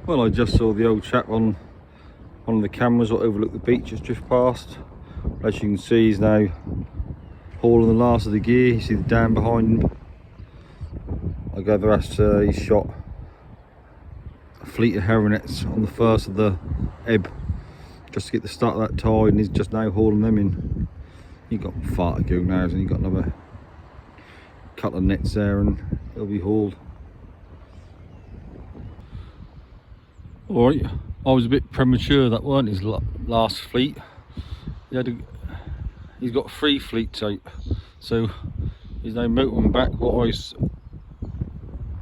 Well, I just saw the old chap on one of the cameras that overlook the beach just drift past. As you can see, he's now hauling the last of the gear. You see the dam behind him. I gather that's he's shot a fleet of herronets on the first of the ebb just to get the start of that tide, and he's just now hauling them in. He got far to go now, and he got another couple of nets there and it'll be hauled. Alright, I was a bit premature. That weren't his last fleet. He's got 3 fleets out, so he's now motoring back. What I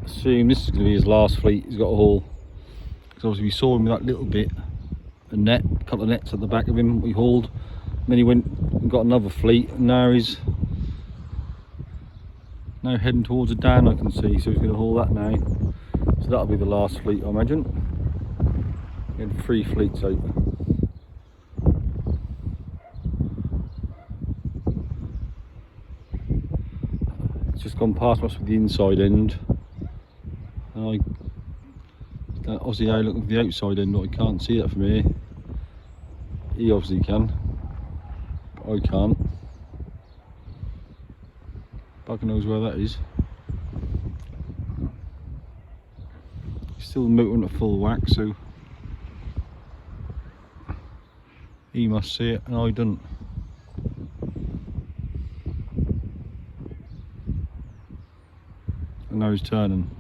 assume this is going to be his last fleet he's got to haul, because obviously we saw him with that little bit, a couple of nets at the back of him we hauled, and then he went and got another fleet, and now he's heading towards a Dan I can see, so he's going to haul that now. So that'll be the last fleet, I imagine. Getting 3 fleets out. It's just gone past us with the inside end, and obviously now looking for the outside end, but I can't see that from here. He obviously can, but I can't. Bugger knows where that is. He's still motoring at full whack, so he must see it and I don't. And now he's turning.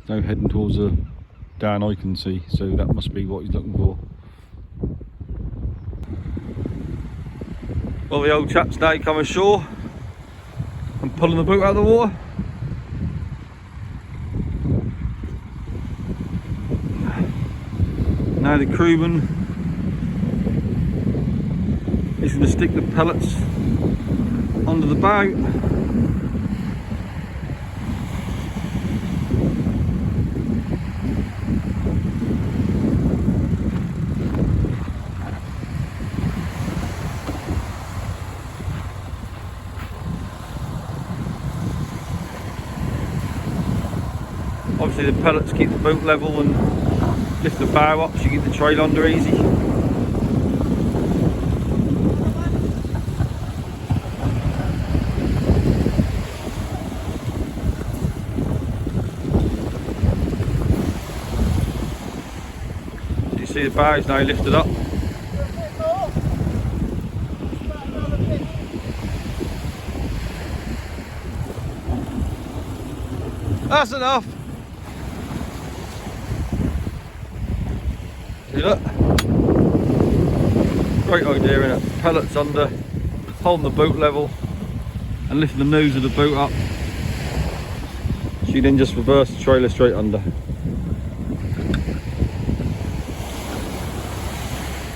He's now heading towards a Dan I can see, so that must be what he's looking for. Well, the old chap's now come ashore and pulling the boat out of the water. Now the crewman is going to stick the pellets under the bow. Obviously the pellets keep the boat level and lift the bow up so you get the trail under easy. You see the bow is now lifted up. That's enough. See that? Great idea, innit? Pellets under, holding the boat level and lifting the nose of the boat up. So you then just reverse the trailer straight under.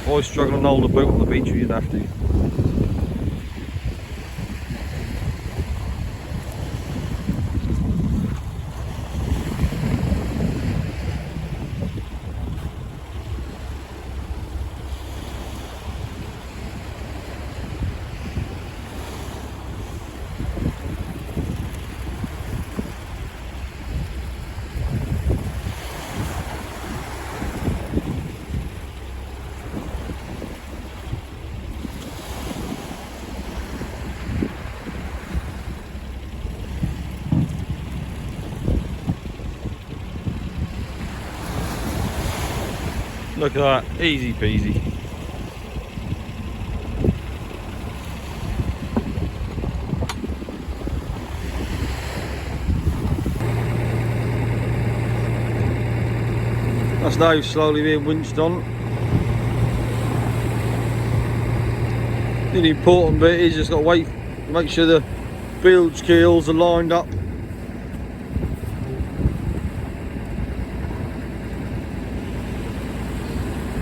Always struggling to hold a boat on the beach, you'd have to. Look at that, easy peasy. That's now slowly being winched on. The important bit is just got to wait, make sure the bilge keels are lined up.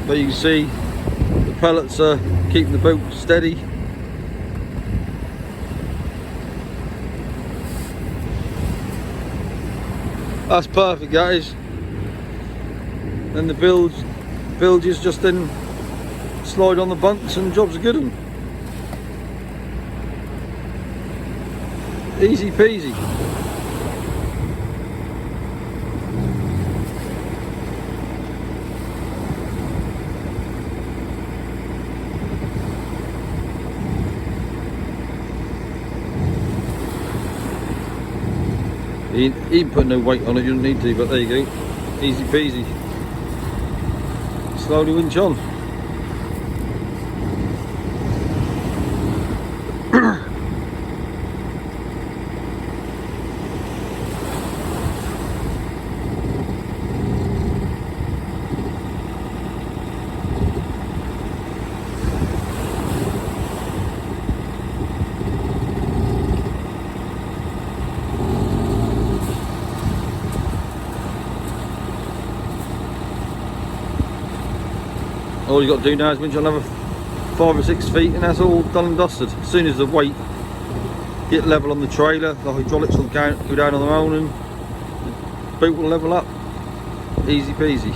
But you can see the pellets are keeping the boat steady. That's perfect, guys. Then the bilges just then slide on the bunks and job's a good one. Easy peasy. He didn't put no weight on it, you don't need to, but there you go. Easy peasy. Slowly winch on. All you got to do now is winch on another 5 or 6 feet and that's all done and dusted. As soon as the weight get level on the trailer, the hydraulics will go down on their own and the boat will level up. Easy peasy.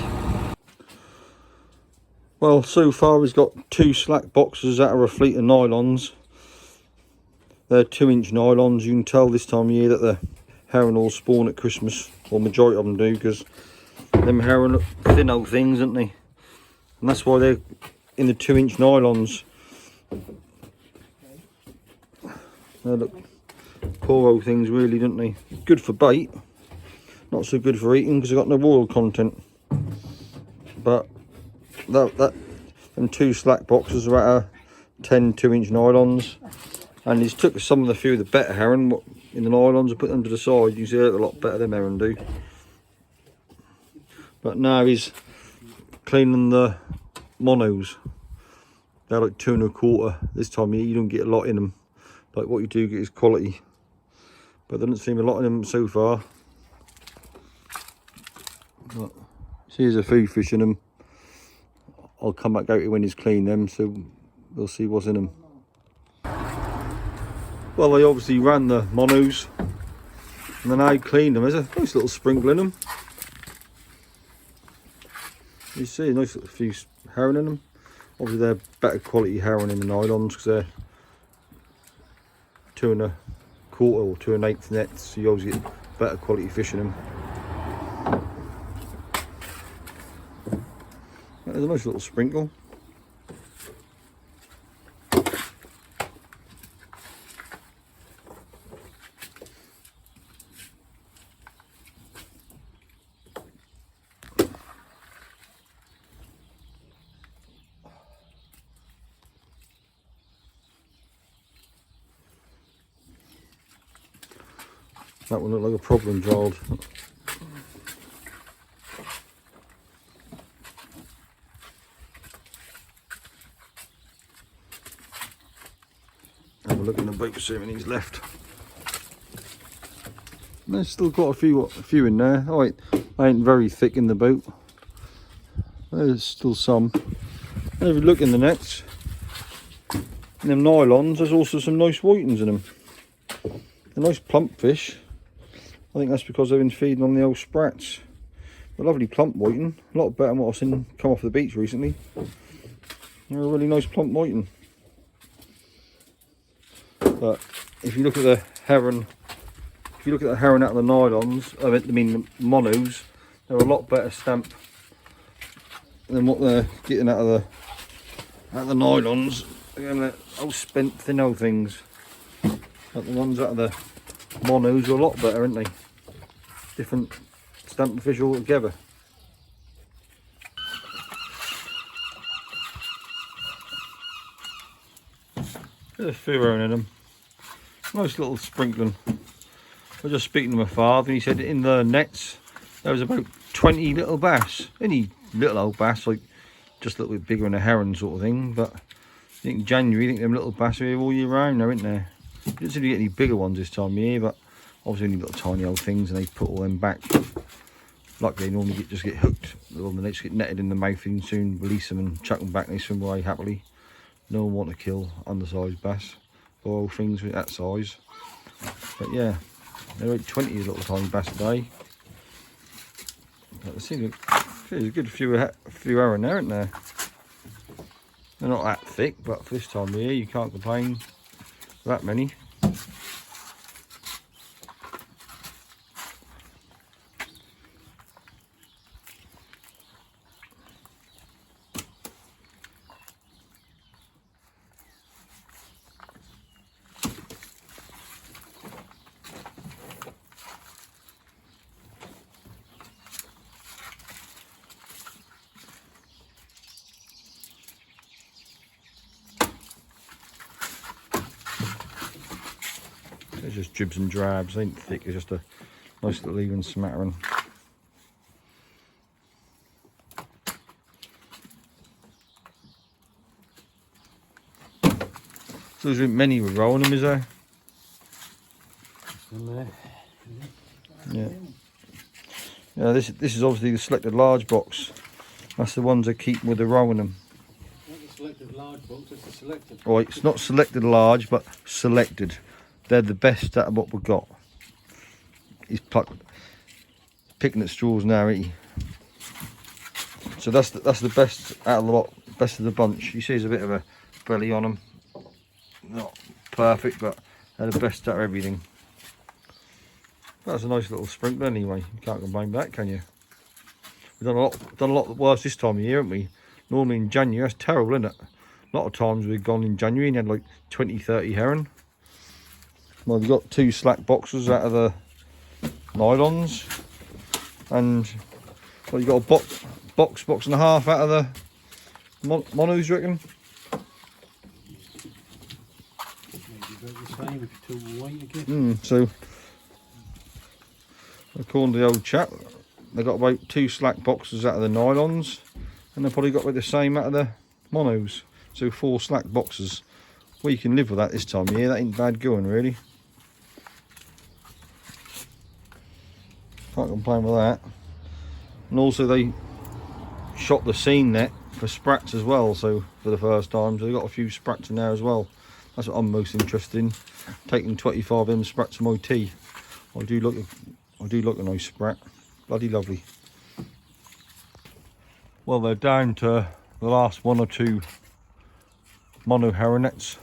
Well, so far he's got 2 slack boxes out of a fleet of nylons. They're 2-inch nylons. You can tell this time of year that the herring all spawn at Christmas, or majority of them do, because them herring look thin old things, aren't they? And that's why they're in the 2-inch nylons. They look poor old things really, don't they? Good for bait, not so good for eating because they've got no oil content. But them 2 slack boxes are out of 10 2-inch nylons, and he's took some of the few of the better herring in the nylons and put them to the side. You see it a lot better than herring do. But now he's cleaning the monos. They're like 2 1/4. This time of year you don't get a lot in them. Like what you do get is quality, but there doesn't seem a lot in them so far. But see, there's a few fish in them. I'll come back out here when he's cleaned them, so we'll see what's in them. Well, they obviously ran the monos and then I cleaned them. There's a nice little sprinkle in them. You see a nice little few herring in them. Obviously they're better quality herring in the nylons because they're 2 1/4 or 2 1/8 nets, so you always get better quality fish in them. There's a nice little sprinkle. That one looked like a problem child. Have a look in the boat, see how many's left. And there's still got a few in there. Oh, wait, they ain't very thick in the boat. There's still some. And if you look in the nets, in them nylons, there's also some nice whitings in them. A nice plump fish. I think that's because they've been feeding on the old sprats. A lovely plump whiting, a lot better than what I've seen come off the beach recently. They're a really nice plump whiting. But if you look at the herring, out of the nylons, I mean the monos, they're a lot better stamp than what they're getting out of the nylons. Again, they're old spent thin old things. But the ones out of the monos are a lot better, aren't they? Different stamp of fish altogether. There's a few herring in them. Nice little sprinkling. I was just speaking to my father and he said in the nets there was about 20 little bass. Any little old bass, like just a little bit bigger than a herring sort of thing. But I think January, I think them little bass are here all year round now, aren't there? You don't seem to get any bigger ones this time of year, but obviously only little tiny old things and they put all them back. Like they normally just get hooked, or they just get netted in the mouth and soon release them and chuck them back and they swim away happily. No one want to kill undersized bass or old things with that size. But yeah, they're like 20 little tiny bass a day. But there seems there's a good few herring there, aren't there? They're not that thick, but for this time of year you can't complain for that many. They're just dribs and drabs, they ain't thick, it's just a nice little even smattering. So there's many with rolling them, is there? Yeah. Yeah, this is obviously the selected large box. That's the ones that keep with the rolling them. Not the selected large box, it's the selected. Right, it's not selected large, but selected. They're the best out of what we've got. He's picking at straws now, ain't he? So that's the best out of the lot, best of the bunch. You see there's a bit of a belly on them. Not perfect, but they're the best out of everything. That's a nice little sprinkler anyway. You can't complain with that, can you? We've done a lot worse this time of year, haven't we? Normally in January, that's terrible, isn't it? A lot of times we've gone in January and had like 20, 30 herring. Well, we've got 2 slack boxes out of the nylons, and well, you got a box and a half out of the monos, you reckon? Maybe about the same if you're too white again. So according to the old chap, they've got about 2 slack boxes out of the nylons, and they've probably got about the same out of the monos. So 4 slack boxes. Well, you can live with that this time of year. That ain't bad going, really. Can't complain with that. And also they shot the seine net for sprats as well, so for the first time, so they've got a few sprats in there as well. That's what I'm most interested in, taking 25 of them sprats for my tea. I do like a nice sprat, bloody lovely. Well, they're down to the last 1 or 2 mono herronets.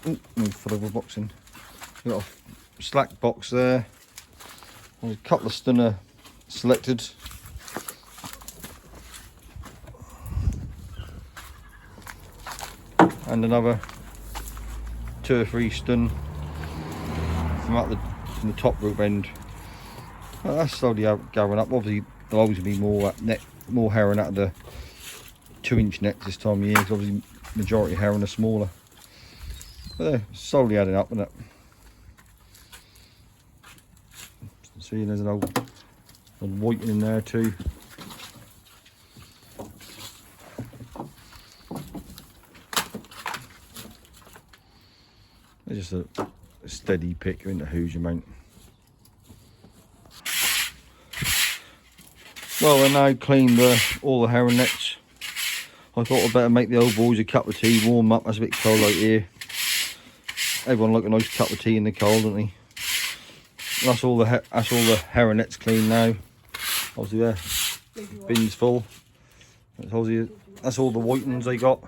For the boxing, we've got a slack box there. There's a couple of stunner selected. And another 2 or 3 stun from the top group end. Well, that's slowly going up. Obviously there'll always be more herring out of the 2-inch nets this time of year, because obviously majority of herring are smaller. But they're slowly adding up, isn't it? See, there's an old whiting in there too. It's just a steady pick in the Hoosier amount. Well, I now cleaned all the herring nets. I thought I'd better make the old boys a cup of tea, warm up. It's a bit cold out here. Everyone like a nice cup of tea in the cold, don't they? That's all the herring nets clean now. Obviously, their bin's full. That's all the whitings they got.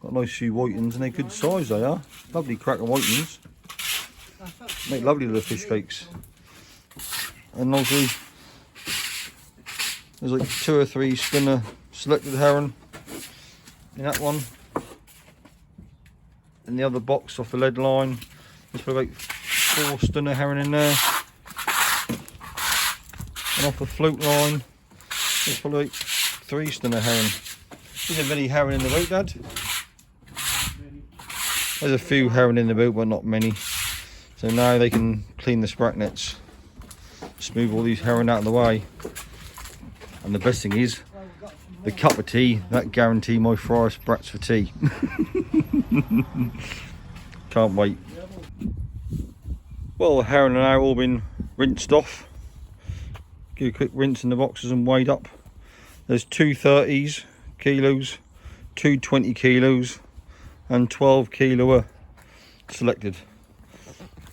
Got a nice few whitings, and they're good size. They are lovely cracking whitings. Make lovely little fish cakes. And obviously, there's like 2 or 3 stunner selected herring in that one. In the other box off the lead line, there's probably like 4 stunner herring in there. And off the float line, there's probably like 3 stunner herring. Isn't many herring in the boat, Dad? There's a few herring in the boat, but not many. So now they can clean the sprat nets, smooth all these herring out of the way. And the best thing is, the cup of tea, that guarantee my fryer sprats for tea. Can't wait. Well, the herring are now all been rinsed off. Give a quick rinse in the boxes and weighed up. There's 2 30s kilos, 2 20 kilos, and 12 kilo selected.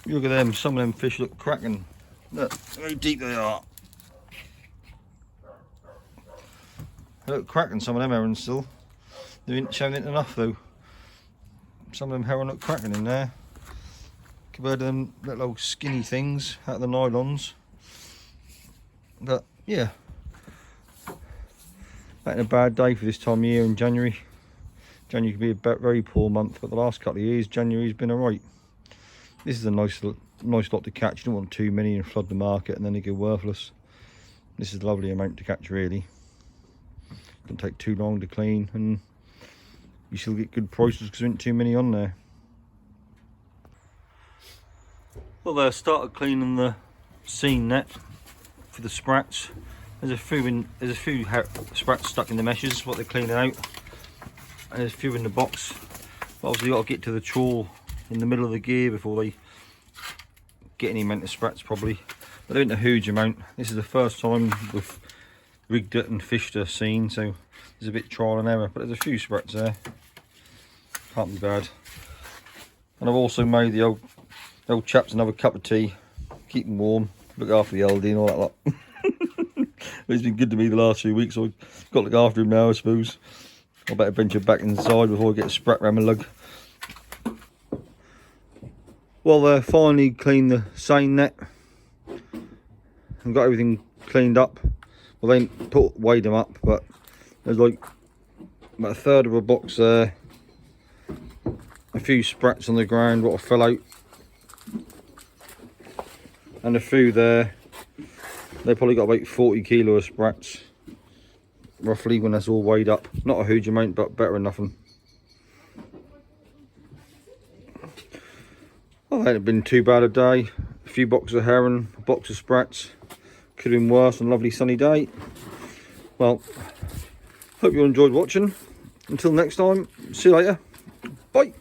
Look at them, some of them fish look cracking. Look how deep they are. They look cracking, some of them herring still. They ain't showing it enough though. Some of them herring look cracking in there. Compared to them little old skinny things out of the nylons. But yeah, that ain't a bad day for this time of year in January. January can be a very poor month, but the last couple of years January's been alright. This is a nice lot to catch. You don't want too many and flood the market and then they go worthless. This is a lovely amount to catch really. Don't take too long to clean, and you still get good prices because there ain't too many on there. Well, they started cleaning the seine net for the sprats. There's a few sprats stuck in the meshes, what they're cleaning out, and there's a few in the box. But obviously, you've got to get to the trawl in the middle of the gear before they get any amount of sprats, probably. But there isn't a huge amount. This is the first time we've rigged it and fished a seine, so there's a bit trial and error. But there's a few sprats there. Can't be bad. And I've also made the old chaps another cup of tea, keep them warm, look after the LD and all that lot. He's been good to me the last few weeks, so I've got to look after him now, I suppose. I better venture back inside before I get a sprat round my lug. Well, they finally cleaned the seine net and got everything cleaned up. Well, they ain't weighed them up, but there's like about a third of a box there. A few sprats on the ground, what fell out, and a few there. They probably got about 40 kilo of sprats, roughly, when that's all weighed up. Not a huge amount, but better than nothing. Well, that ain't been too bad a day. A few boxes of herring, a box of sprats. Could have been worse on a lovely sunny day. Well, hope you enjoyed watching. Until next time, see you later. Bye.